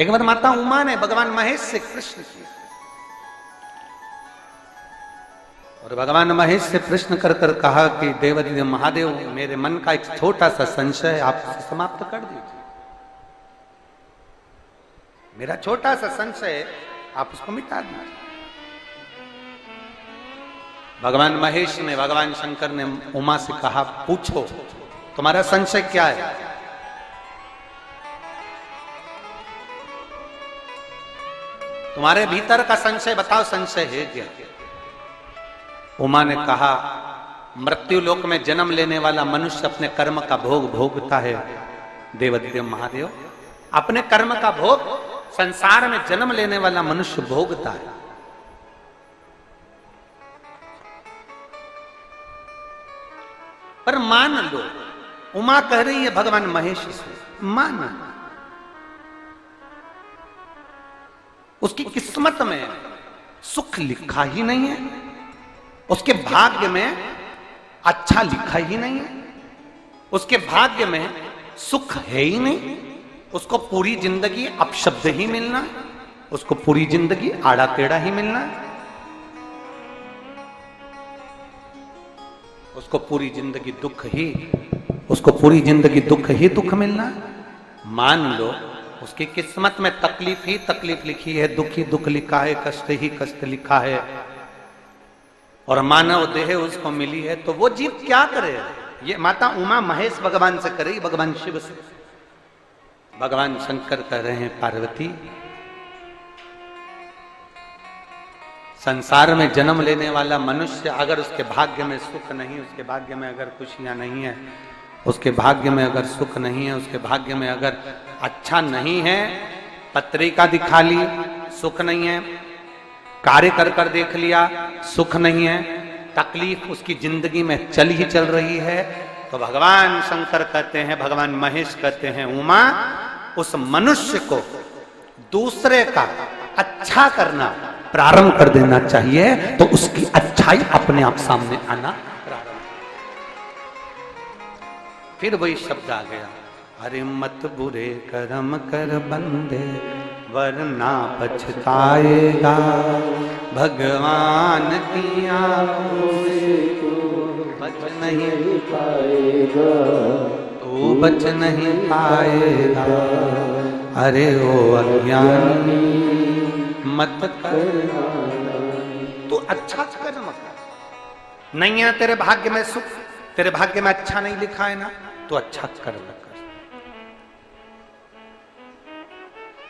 एक बार माता उमा ने भगवान महेश से प्रश्न किया और भगवान महेश से प्रश्न कर कर कहा कि देवाधिदेव महादेव, मेरे मन का एक छोटा सा संशय आप समाप्त कर दीजिए। मेरा छोटा सा संशय आप उसको मिटा दीजिए। भगवान महेश ने, भगवान शंकर ने उमा से कहा, पूछो तुम्हारा संशय क्या है? तुम्हारे भीतर का संशय बताओ, संशय है क्या? उमा ने कहा, मृत्यु लोक में जन्म लेने वाला मनुष्य अपने कर्म का भोग भोगता है देवाधिदेव महादेव। अपने कर्म का भोग संसार में जन्म लेने वाला मनुष्य भोगता है। पर मान लो, उमा कह रही है भगवान महेश से, मान उसकी किस्मत में सुख लिखा ही नहीं है, उसके भाग्य में अच्छा लिखा ही नहीं है, उसके भाग्य में सुख है ही नहीं। उसको पूरी जिंदगी अपशब्द ही मिलना है, उसको पूरी जिंदगी आड़ा टेढ़ा ही मिलना है, उसको पूरी जिंदगी दुख ही, उसको पूरी जिंदगी दुख ही दुख मिलना है। मान लो उसकी किस्मत में तकलीफ ही तकलीफ लिखी है, दुख ही दुख लिखा है, कष्ट ही कष्ट लिखा है, और मानव देह उसको मिली है, तो वो जीव क्या करे? ये माता उमा महेश भगवान से करे, भगवान शिव से। भगवान शंकर कह रहे हैं, पार्वती, संसार में जन्म लेने वाला मनुष्य अगर उसके भाग्य में सुख नहीं, उसके भाग्य में अगर खुशियां नहीं है, उसके भाग्य में अगर सुख नहीं है, उसके भाग्य में अगर अच्छा नहीं है, पत्रिका दिखा ली सुख नहीं है, कार्य कर कर देख लिया सुख नहीं है, तकलीफ उसकी जिंदगी में चल ही चल रही है, तो भगवान शंकर कहते हैं, भगवान महेश कहते हैं, उमा, उस मनुष्य को दूसरे का अच्छा करना प्रारंभ कर देना चाहिए, तो उसकी अच्छाई अपने आप सामने आना प्रारंभ। फिर वही शब्द आ गया, अरे मत बुरे कर्म कर बंदे वरना पछताएगा, भगवान की आंखों से बच नहीं पाएगा, तू बच नहीं पाएगा। अरे ओ अज्ञानी मत कर, तू अच्छा कर्म कर। नहीं है तेरे भाग्य में सुख, तेरे भाग्य में अच्छा नहीं लिखा है ना, तो अच्छा कर्म कर।